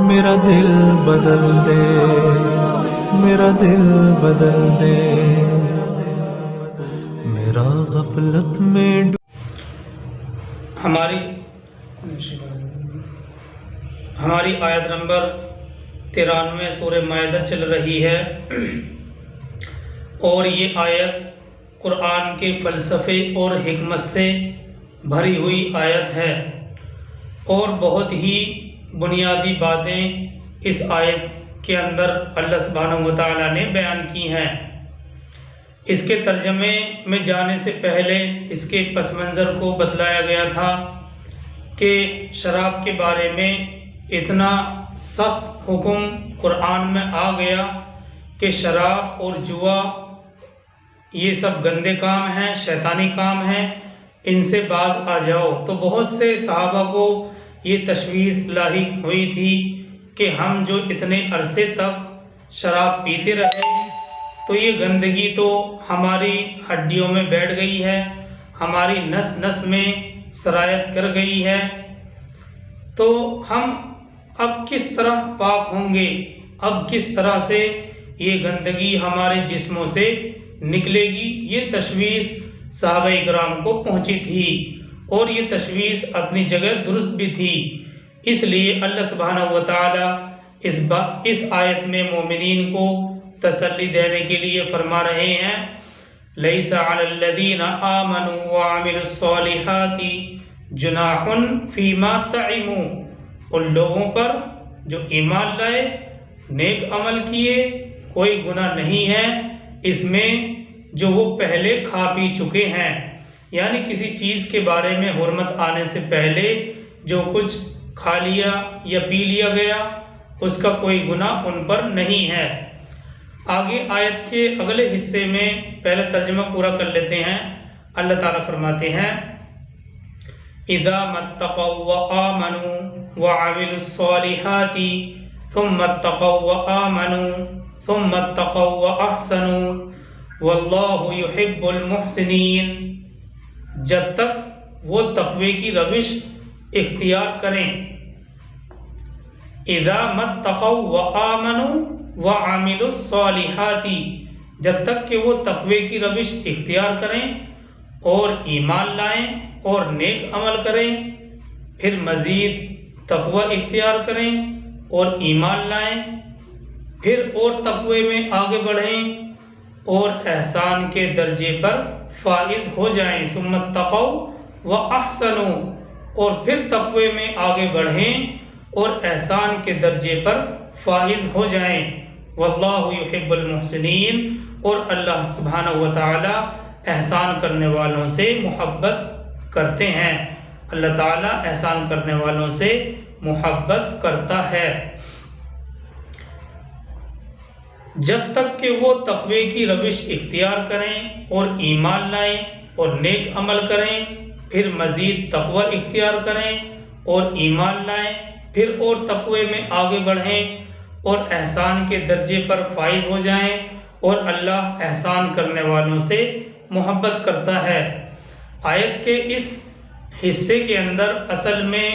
میرا دل بدل دے، میرا دل بدل دے، میرا غفلت میں ہماری آیت نمبر 93 سورہ مائدہ چل رہی ہے، اور یہ آیت قرآن کے فلسفے اور حکمت سے بھری ہوئی آیت ہے، اور بہت ہی بنیادی باتیں اس آیت کے اندر اللہ سبحانہ و تعالیٰ نے بیان کی ہیں۔ اس کے ترجمے میں جانے سے پہلے اس کے پس منظر کو بتلایا گیا تھا کہ شراب کے بارے میں اتنا سخت حکم قرآن میں آ گیا کہ شراب اور جوا یہ سب گندے کام ہیں، شیطانی کام ہیں، ان سے باز آ جاؤ۔ تو بہت سے صحابہ کو یہ تشویش لاحق ہوئی تھی کہ ہم جو اتنے عرصے تک شراب پیتے رہے تو یہ گندگی تو ہماری ہڈیوں میں بیٹھ گئی ہے، ہماری نس نس میں سرایت کر گئی ہے، تو ہم اب کس طرح پاک ہوں گے، اب کس طرح سے یہ گندگی ہمارے جسموں سے نکلے گی۔ یہ تشویش صحابہ کرام کو پہنچی تھی، اور یہ تشویش اپنی جگہ درست بھی تھی۔ اس لیے اللہ سبحانہ و تعالی اس آیت میں مومنین کو تسلی دینے کے لیے فرما رہے ہیں، لَيْسَ عَلَى الَّذِينَ آمَنُوا وَعَمِلُوا الصَّالِحَاتِ جُنَاحٌ فِيمَا طَعِمُوا، ان لوگوں پر جو ایمان لائے، نیک عمل کیے، کوئی گناہ نہیں ہے اس میں جو وہ پہلے کھا پی چکے ہیں، یعنی کسی چیز کے بارے میں حرمت آنے سے پہلے جو کچھ کھا لیا یا پی لیا گیا اس کا کوئی گناہ ان پر نہیں ہے۔ آگے آیت کے اگلے حصے میں پہلے ترجمہ پورا کر لیتے ہیں۔ اللہ تعالیٰ فرماتے ہیں، اِذَا مَتَّقَوْا وَآمَنُوا وَعَمِلُوا الصَّالِحَاتِ ثُمَّ اتَّقَوْا وَآمَنُوا ثُمَّ اتَّقَوْا وَأَحْسَنُوا وَاللَّهُ يُحِبُّ الْمُحْسِنِينَ، جب تک وہ تقوی کی روش اختیار کریں۔ اِذَا مَتَّقَوْا وَآمَنُوا وَعَمِلُوا الصَّالِحَاتِ، جب تک کہ وہ تقوی کی روش اختیار کریں اور ایمان لائیں اور نیک عمل کریں، پھر مزید تقوی اختیار کریں اور ایمان لائیں، پھر اور تقوی میں آگے بڑھیں اور احسان کے درجے پر فائز ہو جائیں، ثم اتقوا واحسنوا، اور پھر تقوی میں آگے بڑھیں اور احسان کے درجے پر فائز ہو جائیں۔ واللہ یحب المحسنین، اور اللہ سبحانہ و تعالی احسان کرنے والوں سے محبت کرتے ہیں۔ اللہ تعالی احسان کرنے والوں سے محبت کرتا ہے۔ جب تک کہ وہ تقوی کی روش اختیار کریں اور ایمان لائیں اور نیک عمل کریں، پھر مزید تقوی اختیار کریں اور ایمان لائیں، پھر اور تقوی میں آگے بڑھیں اور احسان کے درجے پر فائز ہو جائیں، اور اللہ احسان کرنے والوں سے محبت کرتا ہے۔ آیت کے اس حصے کے اندر اصل میں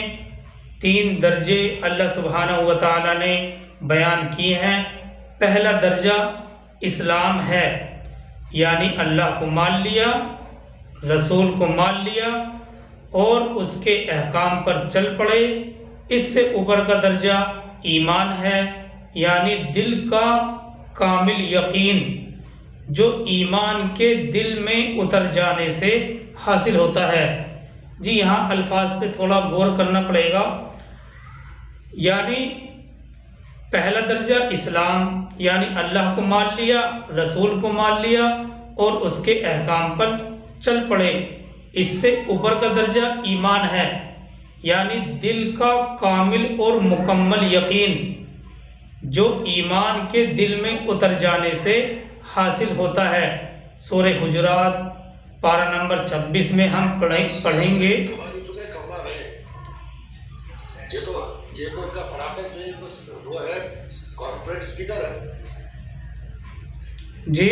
3 درجے اللہ سبحانہ و تعالی نے بیان کیے ہیں۔ پہلا درجہ اسلام ہے، یعنی اللہ کو مان لیا، رسول کو مان لیا اور اس کے احکام پر چل پڑے۔ اس سے اوپر کا درجہ ایمان ہے، یعنی دل کا کامل یقین، جو ایمان کے دل میں اتر جانے سے حاصل ہوتا ہے۔ جی یہاں الفاظ پہ تھوڑا غور کرنا پڑے گا، یعنی پہلا درجہ اسلام، یعنی اللہ کو مان لیا، رسول کو مان لیا اور اس کے احکام پر چل پڑے۔ اس سے اوپر کا درجہ ایمان ہے، یعنی دل کا کامل اور مکمل یقین، جو ایمان کے دل میں اتر جانے سے حاصل ہوتا ہے۔ سورہ حجرات پارہ نمبر 26 میں ہم پڑھیں گے۔ یہ تو ان کا فراست میں وہ ہے، کارپوریٹ اسپیکر ہے۔ جی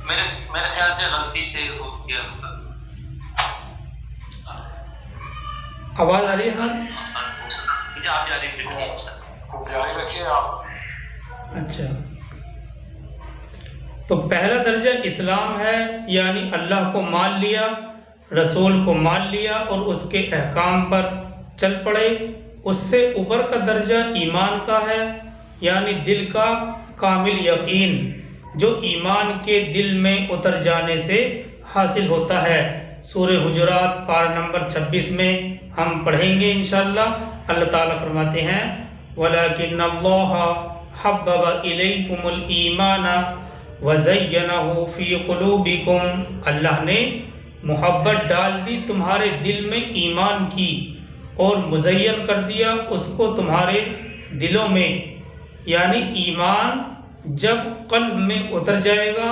میرے خیال سے غلطی سے ہو گیا ہوگا. آواز آ رہی ہے خان؟ جی آپ جاری رکھیے آپ. اچھا، تو پہلا درجہ اسلام ہے، یعنی اللہ کو مان لیا، رسول کو مان لیا اور اس کے احکام پر چل پڑے. اس سے اوپر کا درجہ ایمان کا ہے، یعنی دل کا کامل یقین، جو ایمان کے دل میں اتر جانے سے حاصل ہوتا ہے. سورہ حجرات پارہ نمبر 26 میں ہم پڑھیں گے انشاءاللہ. اللہ تعالیٰ فرماتے ہیں وَلَكِنَّ اللَّهَ حَبَّبَ إِلَيْكُمُ الْإِيمَانَ وَزَيَّنَهُ فِي قُلُوبِكُمْ. اللہ نے محبت ڈال دی تمہارے دل میں ایمان کی اور مزین کر دیا اس کو تمہارے دلوں میں. یعنی ایمان جب قلب میں اتر جائے گا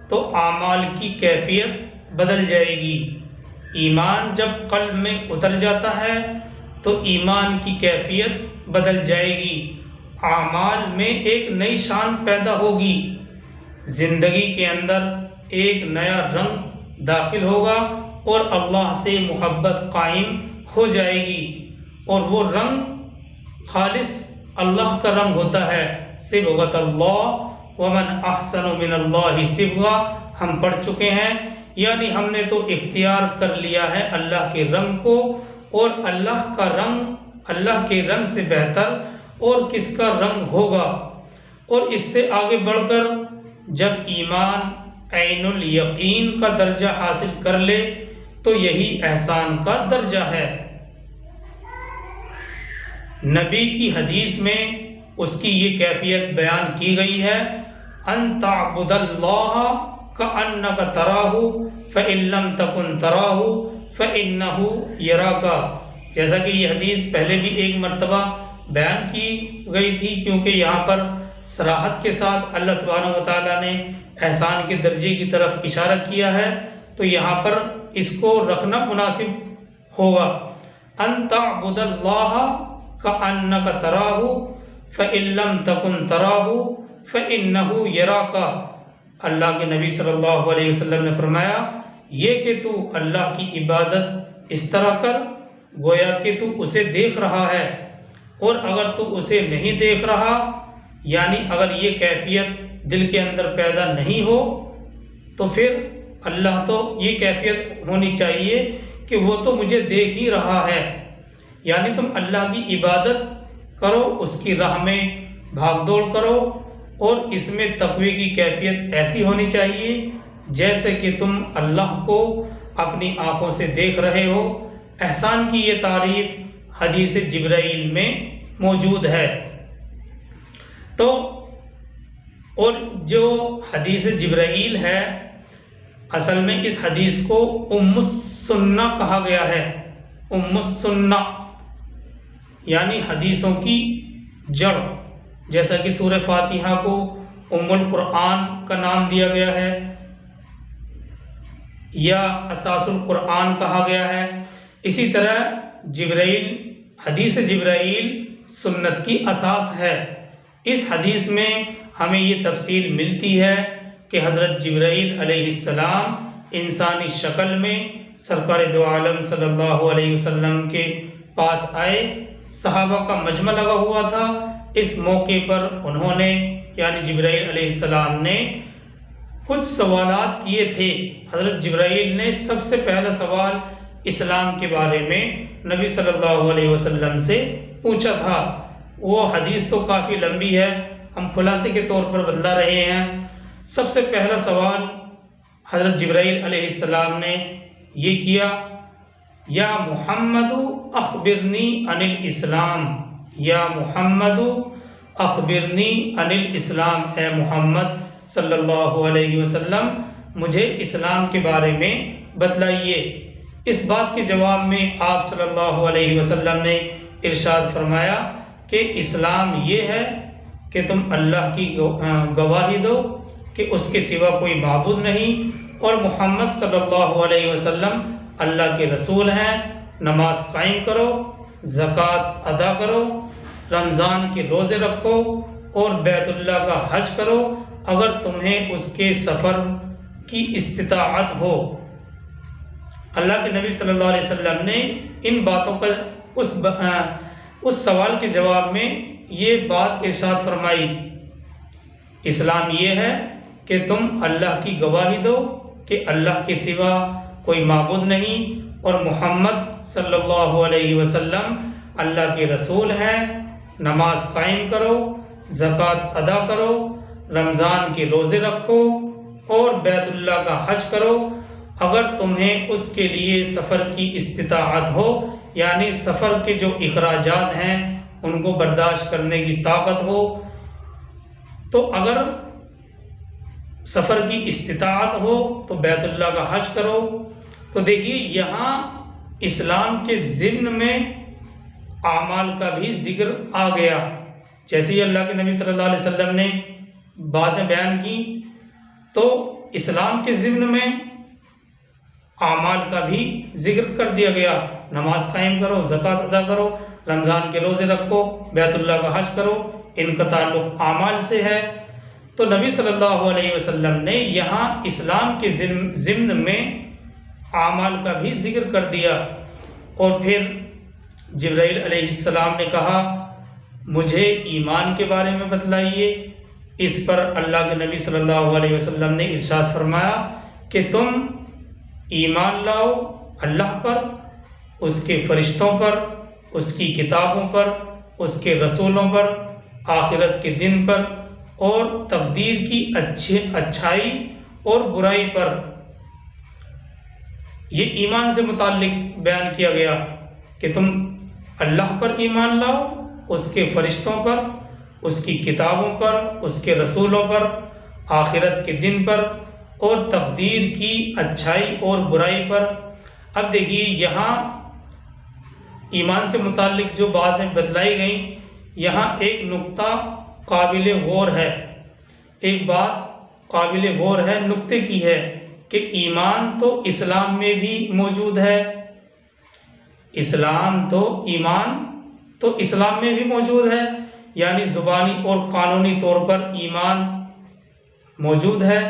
تو اعمال کی کیفیت بدل جائے گی. ایمان جب قلب میں اتر جاتا ہے تو ایمان کی کیفیت بدل جائے گی، اعمال میں ایک نئی شان پیدا ہوگی، زندگی کے اندر ایک نیا رنگ داخل ہوگا اور اللہ سے محبت قائم ہو جائے گی. اور وہ رنگ خالص اللہ کا رنگ ہوتا ہے. صبغۃ اللہ ومن احسن من اللہ صبغہ ہم پڑھ چکے ہیں. یعنی ہم نے تو اختیار کر لیا ہے اللہ کے رنگ کو، اور اللہ کا رنگ اللہ کے رنگ سے بہتر اور کس کا رنگ ہوگا. اور اس سے آگے بڑھ کر جب ایمان عین الیقین کا درجہ حاصل کر لے تو یہی احسان کا درجہ ہے. نبی کی حدیث میں اس کی یہ کیفیت بیان کی گئی ہے ان تعبد اللہ کأنک تراہ فإن لم تکن تراہ فإنہ یراک. جیسا کہ یہ حدیث پہلے بھی ایک مرتبہ بیان کی گئی تھی، کیونکہ یہاں پر صراحت کے ساتھ اللہ سبحانہ وتعالیٰ نے احسان کے درجے کی طرف اشارہ کیا ہے، تو یہاں پر اس کو رکھنا مناسب ہوگا. ان تعبد اللہ کأنک تراہ فإن لم تکن تراہ فإنہ یراک. اللہ کے نبی صلی اللہ علیہ وسلم نے فرمایا یہ کہ تو اللہ کی عبادت اس طرح کر گویا کہ تو اسے دیکھ رہا ہے، اور اگر تو اسے نہیں دیکھ رہا، یعنی اگر یہ کیفیت دل کے اندر پیدا نہیں ہو تو پھر اللہ تو یہ کیفیت ہونی چاہیے کہ وہ تو مجھے دیکھ ہی رہا ہے. یعنی تم اللہ کی عبادت کرو، اس کی راہ میں بھاگ دوڑ کرو، اور اس میں تقوی کی کیفیت ایسی ہونی چاہیے جیسے کہ تم اللہ کو اپنی آنکھوں سے دیکھ رہے ہو. احسان کی یہ تعریف حدیث جبرائیل میں موجود ہے. تو اور جو حدیث جبرائیل ہے اصل میں اس حدیث کو ام السنہ کہا گیا ہے. ام السنہ یعنی حدیثوں کی جڑ، جیسا کہ سورہ فاتحہ کو ام القرآن کا نام دیا گیا ہے یا اساس القرآن کہا گیا ہے. اسی طرح جبرائیل، حدیث جبرائیل سنت کی اساس ہے. اس حدیث میں ہمیں یہ تفصیل ملتی ہے کہ حضرت جبرائیل علیہ السلام انسانی شکل میں سرکار دو عالم صلی اللہ علیہ وسلم کے پاس آئے. صحابہ کا مجمع لگا ہوا تھا. اس موقع پر انہوں نے یعنی جبرائیل علیہ السلام نے کچھ سوالات کیے تھے. حضرت جبرائیل نے سب سے پہلا سوال اسلام کے بارے میں نبی صلی اللہ علیہ وسلم سے پوچھا تھا. وہ حدیث تو کافی لمبی ہے، ہم خلاصے کے طور پر بتلا رہے ہیں. سب سے پہلا سوال حضرت جبرائیل علیہ السلام نے یہ کیا یا محمد اخبرنی عن الاسلام، یا محمد اخبرنی عن الاسلام، اے محمد صلی اللہ علیہ وسلم مجھے اسلام کے بارے میں بتلائیے. اس بات کے جواب میں آپ صلی اللہ علیہ وسلم نے ارشاد فرمایا کہ اسلام یہ ہے کہ تم اللہ کی گواہی دو کہ اس کے سوا کوئی معبود نہیں، اور محمد صلی اللہ علیہ وسلم اللہ کے رسول ہیں. نماز قائم کرو، زکوٰۃ ادا کرو، رمضان کے روزے رکھو اور بیت اللہ کا حج کرو. اگر تمہیں اس کے سفر کی استطاعت ہو۔ اللہ کے نبی صلی اللہ علیہ وسلم نے ان باتوں کا اس سوال کے جواب میں یہ بات ارشاد فرمائی، اسلام یہ ہے کہ تم اللہ کی گواہی دو کہ اللہ کے سوا کوئی معبود نہیں اور محمد صلی اللہ علیہ وسلم اللہ کے رسول ہیں، نماز قائم کرو، زکوٰۃ ادا کرو، رمضان کے روزے رکھو اور بیت اللہ کا حج کرو اگر تمہیں اس کے لیے سفر کی استطاعت ہو، یعنی سفر کے جو اخراجات ہیں ان کو برداشت کرنے کی طاقت ہو۔ تو اگر سفر کی استطاعت ہو تو بیت اللہ کا حج کرو۔ تو دیکھیے یہاں اسلام کے ضمن میں اعمال کا بھی ذکر آ گیا، جیسے ہی اللہ کے نبی صلی اللہ علیہ وسلم نے باتیں بیان کی تو اسلام کے ضمن میں اعمال کا بھی ذکر کر دیا گیا، نماز قائم کرو، زکوٰۃ ادا کرو، رمضان کے روزے رکھو، بیت اللہ کا حج کرو، ان کا تعلق اعمال سے ہے۔ تو نبی صلی اللہ علیہ وسلم نے یہاں اسلام کے ضمن میں اعمال کا بھی ذکر کر دیا، اور پھر جبرائیل علیہ السلام نے کہا مجھے ایمان کے بارے میں بتلائیے۔ اس پر اللہ کے نبی صلی اللہ علیہ وسلم نے ارشاد فرمایا کہ تم ایمان لاؤ اللہ پر، اس کے فرشتوں پر، اس کی کتابوں پر، اس کے رسولوں پر، آخرت کے دن پر اور تقدیر کی اچھائی اور برائی پر۔ یہ ایمان سے متعلق بیان کیا گیا کہ تم اللہ پر ایمان لاؤ، اس کے فرشتوں پر، اس کی کتابوں پر، اس کے رسولوں پر، آخرت کے دن پر اور تقدیر کی اچھائی اور برائی پر۔ اب دیکھیے یہاں ایمان سے متعلق جو باتیں بتلائی گئیں، یہاں ایک نقطہ قابل غور ہے، ایک بات قابل غور ہے، نقطے کی ہے کہ ایمان تو اسلام میں بھی موجود ہے، ایمان تو اسلام میں بھی موجود ہے، یعنی زبانی اور قانونی طور پر ایمان موجود ہے،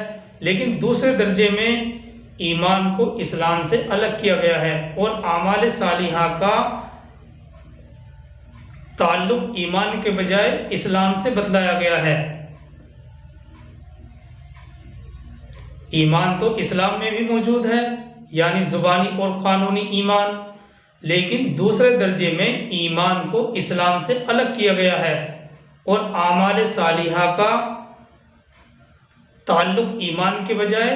لیکن دوسرے درجے میں ایمان کو اسلام سے الگ کیا گیا ہے اور اعمال صالحہ کا تعلق ایمان کے بجائے اسلام سے بتلایا گیا ہے۔ ایمان تو اسلام میں بھی موجود ہے، یعنی زبانی اور قانونی ایمان، لیکن دوسرے درجے میں ایمان کو اسلام سے الگ کیا گیا ہے اور اعمال صالحہ کا تعلق ایمان کے بجائے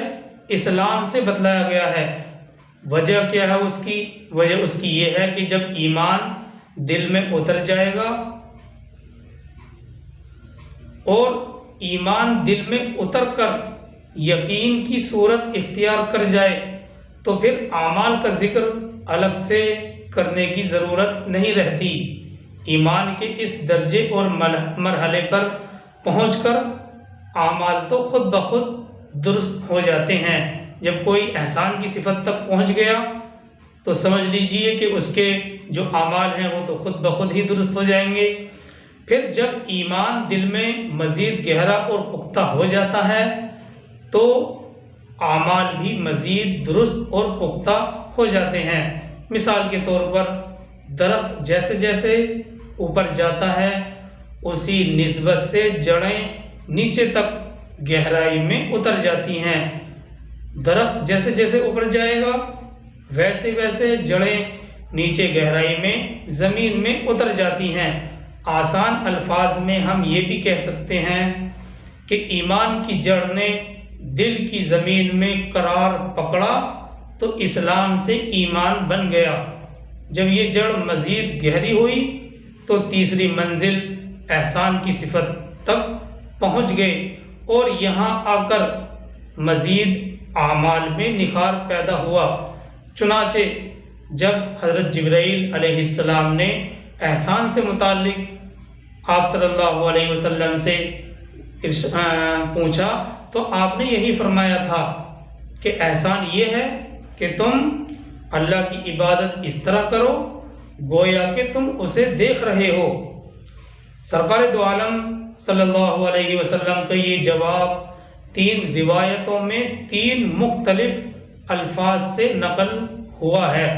اسلام سے بتلایا گیا ہے۔ وجہ کیا ہے اس کی؟ وجہ اس کی یہ ہے کہ جب ایمان دل میں اتر جائے گا اور ایمان دل میں اتر کر یقین کی صورت اختیار کر جائے تو پھر اعمال کا ذکر الگ سے کرنے کی ضرورت نہیں رہتی۔ ایمان کے اس درجے اور مرحلے پر پہنچ کر اعمال تو خود بخود درست ہو جاتے ہیں۔ جب کوئی احسان کی صفت تک پہنچ گیا تو سمجھ لیجئے کہ اس کے جو اعمال ہیں وہ تو خود بخود ہی درست ہو جائیں گے۔ پھر جب ایمان دل میں مزید گہرا اور پختہ ہو جاتا ہے تو اعمال بھی مزید درست اور پختہ ہو جاتے ہیں۔ مثال کے طور پر درخت جیسے جیسے اوپر جاتا ہے اسی نسبت سے جڑیں نیچے تک گہرائی میں اتر جاتی ہیں۔ درخت جیسے جیسے اوپر جائے گا ویسے ویسے جڑیں نیچے گہرائی میں زمین میں اتر جاتی ہیں۔ آسان الفاظ میں ہم یہ بھی کہہ سکتے ہیں کہ ایمان کی جڑ نے دل کی زمین میں قرار پکڑا تو اسلام سے ایمان بن گیا۔ جب یہ جڑ مزید گہری ہوئی تو تیسری منزل احسان کی صفت تک پہنچ گئے اور یہاں آ کر مزید اعمال میں نکھار پیدا ہوا۔ چنانچہ جب حضرت جبرائیل علیہ السلام نے احسان سے متعلق آپ صلی اللہ علیہ وسلم سے پوچھا تو آپ نے یہی فرمایا تھا کہ احسان یہ ہے کہ تم اللہ کی عبادت اس طرح کرو گویا کہ تم اسے دیکھ رہے ہو۔ سرکار دو عالم صلی اللہ علیہ وسلم کا یہ جواب 3 روایتوں میں 3 مختلف الفاظ سے نقل ہوا ہے۔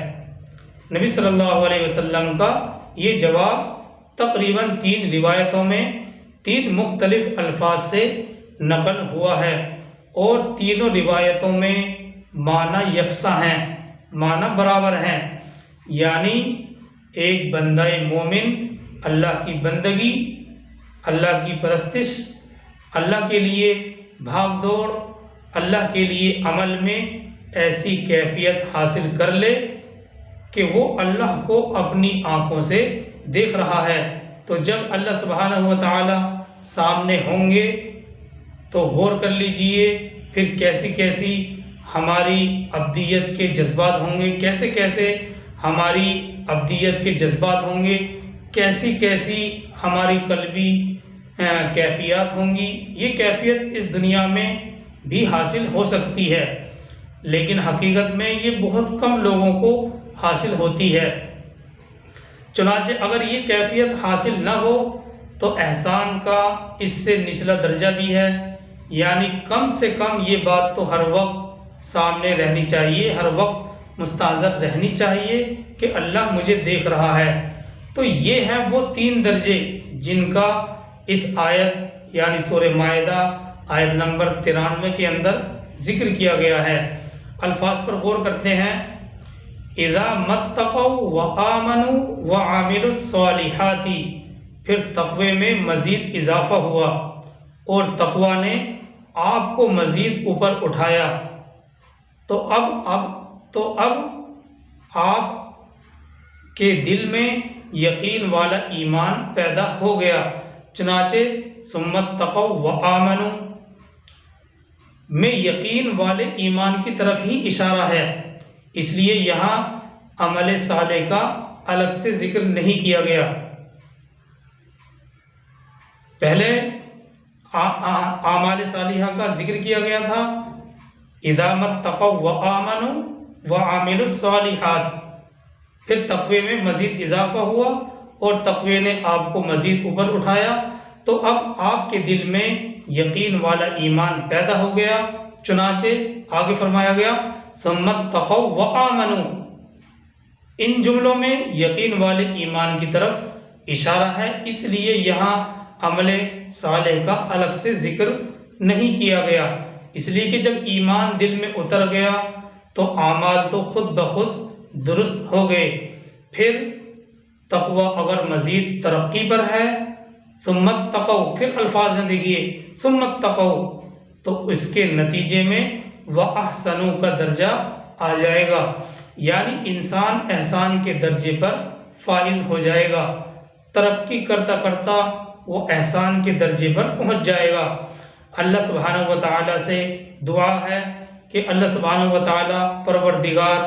نبی صلی اللہ علیہ وسلم کا یہ جواب تقریباً 3 روایتوں میں 3 مختلف الفاظ سے نقل ہوا ہے، اور تینوں روایتوں میں معنی یکساں ہیں، معنی برابر ہیں، یعنی ایک بندہ مومن اللہ کی بندگی، اللہ کی پرستش، اللہ کے لیے بھاگ دوڑ، اللہ کے لیے عمل میں ایسی کیفیت حاصل کر لے کہ وہ اللہ کو اپنی آنکھوں سے دیکھ رہا ہے۔ تو جب اللہ سبحانہ و تعالی سامنے ہوں گے تو غور کر لیجئے پھر کیسی کیسی ہماری عبدیت کے جذبات ہوں گے، کیسے کیسے ہماری عبدیت کے جذبات ہوں گے، کیسی کیسی ہماری قلبی کیفیات ہوں گی۔ یہ کیفیت اس دنیا میں بھی حاصل ہو سکتی ہے، لیکن حقیقت میں یہ بہت کم لوگوں کو حاصل ہوتی ہے۔ چنانچہ اگر یہ کیفیت حاصل نہ ہو تو احسان کا اس سے نچلا درجہ بھی ہے، یعنی کم سے کم یہ بات تو ہر وقت سامنے رہنی چاہیے، ہر وقت مستحضر رہنی چاہیے کہ اللہ مجھے دیکھ رہا ہے۔ تو یہ ہیں وہ 3 درجے جن کا اس آیت یعنی سورہ مائدہ آیت نمبر 93 کے اندر ذکر کیا گیا ہے۔ الفاظ پر غور کرتے ہیں۔ اذا متقوا وآمنوا وعملوا الصالحات، پھر تقوی میں مزید اضافہ ہوا اور تقوی نے آپ کو مزید اوپر اٹھایا، تو اب آپ کے دل میں یقین والا ایمان پیدا ہو گیا۔ چنانچہ ثم اتقوا وآمنوا میں یقین والے ایمان کی طرف ہی اشارہ ہے، اس لیے یہاں عمل صالح کا الگ سے ذکر نہیں کیا گیا۔ پہلے اعمال صالحہ کا ذکر کیا گیا تھا، اذا اتقوا وآمنوا وعملوا الصالحات، پھر تقوی میں مزید اضافہ ہوا اور تقوی نے آپ کو مزید اوپر اٹھایا، تو اب آپ کے دل میں یقین والا ایمان پیدا ہو گیا۔ چنانچہ آگے فرمایا گیا ثم اتقوا وآمنوا، ان جملوں میں یقین والے ایمان کی طرف اشارہ ہے، اس لیے یہاں عمل صالح کا الگ سے ذکر نہیں کیا گیا، اس لیے کہ جب ایمان دل میں اتر گیا تو اعمال تو خود بخود درست ہو گئے۔ پھر تقوی اگر مزید ترقی پر ہے، ثم اتقوا، پھر الفاظ ہیں دیکھیے، ثم اتقوا، تو اس کے نتیجے میں وَأَحْسَنُوا کا درجہ آ جائے گا، یعنی انسان احسان کے درجے پر فائز ہو جائے گا، ترقی کرتا کرتا وہ احسان کے درجے پر پہنچ جائے گا۔ اللہ سبحانہ و تعالیٰ سے دعا ہے کہ اللہ سبحانہ و تعالیٰ پروردگار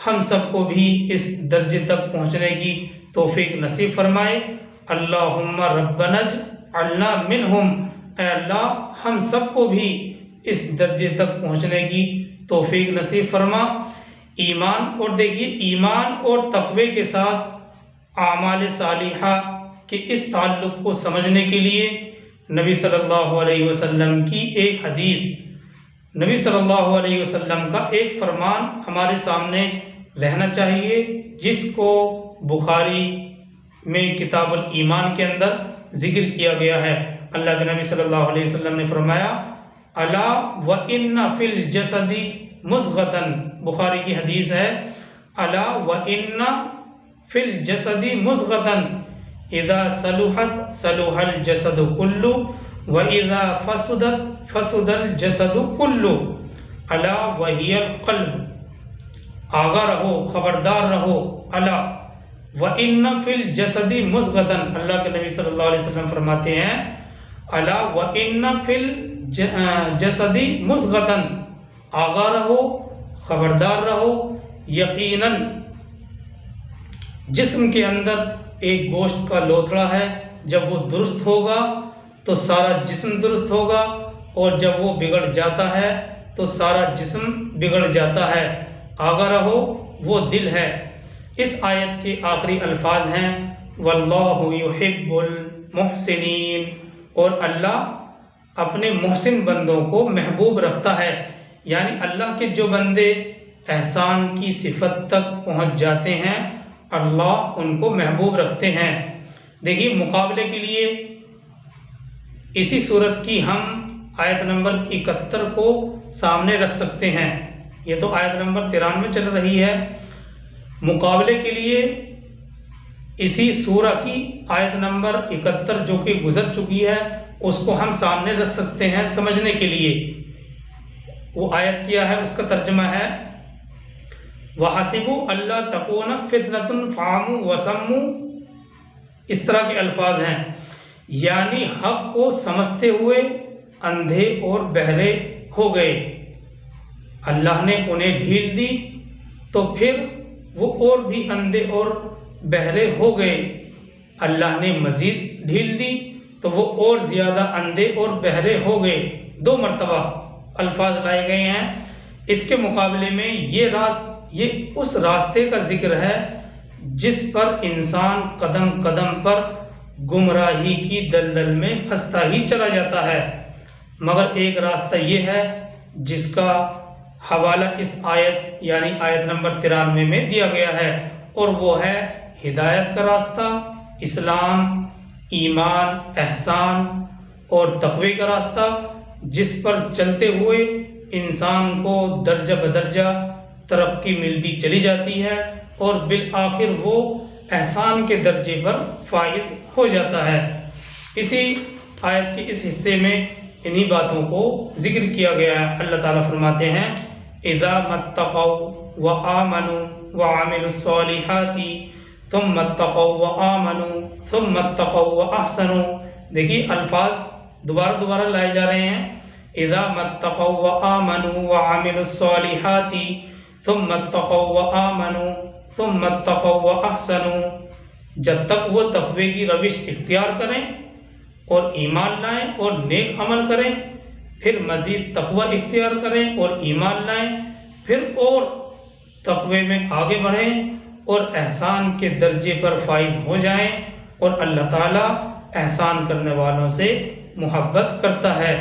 ہم سب کو بھی اس درجے تک پہنچنے کی توفیق نصیب فرمائے۔ اللہم ربنا اجعلنا منہم، اے اللہ ہم سب کو بھی اس درجے تک پہنچنے کی توفیق نصیب فرما۔ ایمان، اور دیکھیے ایمان اور تقوی کے ساتھ اعمال صالحہ کے اس تعلق کو سمجھنے کے لیے نبی صلی اللہ علیہ وسلم کی ایک حدیث، نبی صلی اللہ علیہ وسلم کا ایک فرمان ہمارے سامنے رہنا چاہیے، جس کو بخاری میں کتاب الایمان کے اندر ذکر کیا گیا ہے۔ اللہ کے نبی صلی اللہ علیہ وسلم نے فرمایا الا وَإِنَّ فِي الْجَسَدِ مُضْغَةً، بخاری کی حدیث ہے، الا وَإِنَّ فِي الْجَسَدِ مُضْغَةً اذا صلحت صلح الجسد كله واذا فسدت فسد الجسد كله الا وهي القلب، آگاہ رہو، خبردار رہو، الا وَإِنَّ فِي الْجَسَدِ مُضْغَةً، اللہ کے نبی صلی اللہ علیہ وسلم فرماتے ہیں الا وَإِنَّ فِي الْجَسَدِ مُضْغَةً، آگاہ رہو، خبردار رہو، یقیناً جسم کے اندر ایک گوشت کا لوتھڑا ہے، جب وہ درست ہوگا تو سارا جسم درست ہوگا، اور جب وہ بگڑ جاتا ہے تو سارا جسم بگڑ جاتا ہے، آگاہ رہو وہ دل ہے۔ اس آیت کے آخری الفاظ ہیں واللہ یحب المحسنین، اور اللہ اپنے محسن بندوں کو محبوب رکھتا ہے، یعنی اللہ کے جو بندے احسان کی صفت تک پہنچ جاتے ہیں اللہ ان کو محبوب رکھتے ہیں۔ دیکھیے مقابلے کے لیے اسی صورت کی ہم آیت نمبر 71 کو سامنے رکھ سکتے ہیں، یہ تو آیت نمبر 93 چل رہی ہے، مقابلے کے لیے اسی سورہ کی آیت نمبر 71 جو کہ گزر چکی ہے اس کو ہم سامنے رکھ سکتے ہیں سمجھنے کے لیے۔ وہ آیت کیا ہے، اس کا ترجمہ ہے وَحَسِبُوا أَلَّا تَكُونَ فِتْنَةٌ فَعَمُوا وَسَمُّوا، اس طرح کے الفاظ ہیں، یعنی حق کو سمجھتے ہوئے اندھے اور بہرے ہو گئے، اللہ نے انہیں ڈھیل دی تو پھر وہ اور بھی اندھے اور بہرے ہو گئے، اللہ نے مزید ڈھیل دی تو وہ اور زیادہ اندھے اور بہرے ہو گئے، 2 مرتبہ الفاظ لائے گئے ہیں۔ اس کے مقابلے میں یہ اس راستے کا ذکر ہے جس پر انسان قدم قدم پر گمراہی کی دلدل میں پھنستا ہی چلا جاتا ہے، مگر ایک راستہ یہ ہے جس کا حوالہ اس آیت یعنی آیت نمبر 93 میں دیا گیا ہے، اور وہ ہے ہدایت کا راستہ، اسلام، ایمان، احسان اور تقوی کا راستہ، جس پر چلتے ہوئے انسان کو درجہ بدرجہ ترقی ملتی چلی جاتی ہے اور بالآخر وہ احسان کے درجے پر فائز ہو جاتا ہے۔ اسی آیت کے اس حصے میں انہی باتوں کو ذکر کیا گیا ہے۔ اللہ تعالیٰ فرماتے ہیں اِذَا مَتَّقَوْا وَآمَنُوا وَعَمِلُوا الصَّالِحَاتِ ثُمَّ اتَّقَوْا وَآمَنُوا ثُمَّ اتَّقَوْا وَأَحْسَنُوا، دیکھیے الفاظ دوبارہ لائے جا رہے ہیں، اِذَا مَتَّقَوْا وَآمَنُوا وَعَمِلُوا الصَّالِحَاتِ ثُمَّ اتَّقَوْا وَآمَنُوا ثُمَّ اتَّقَوْا وَأَحْسَنُوا، جب تک وہ تقوی کی روش اختیار کریں اور ایمان لائیں اور نیک عمل کریں، پھر مزید تقوی اختیار کریں اور ایمان لائیں، پھر اور تقوی میں آگے بڑھیں اور احسان کے درجے پر فائز ہو جائیں، اور اللہ تعالیٰ احسان کرنے والوں سے محبت کرتا ہے۔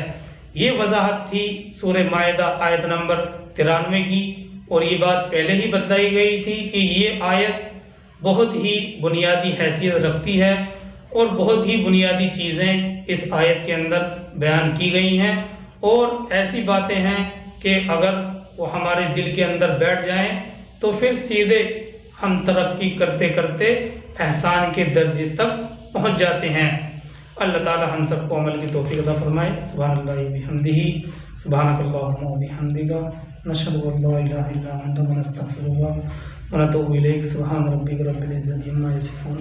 یہ وضاحت تھی سورہ مائدہ آیت نمبر 93 کی، اور یہ بات پہلے ہی بتلائی گئی تھی کہ یہ آیت بہت ہی بنیادی حیثیت رکھتی ہے اور بہت ہی بنیادی چیزیں اس آیت کے اندر بیان کی گئی ہیں، اور ایسی باتیں ہیں کہ اگر وہ ہمارے دل کے اندر بیٹھ جائیں تو پھر سیدھے ہم ترقی کرتے کرتے احسان کے درجے تک پہنچ جاتے ہیں۔ اللہ تعالی ہم سب کو عمل کی توفیق عطا فرمائے۔ سبحان اللہ بحمدہ، سبحانک اللہم وبحمدک، نشہد ان لا الہ الا انت ونستغفرک ونتوب الیک۔ سبحان ربک رب العزۃ عما یصفون۔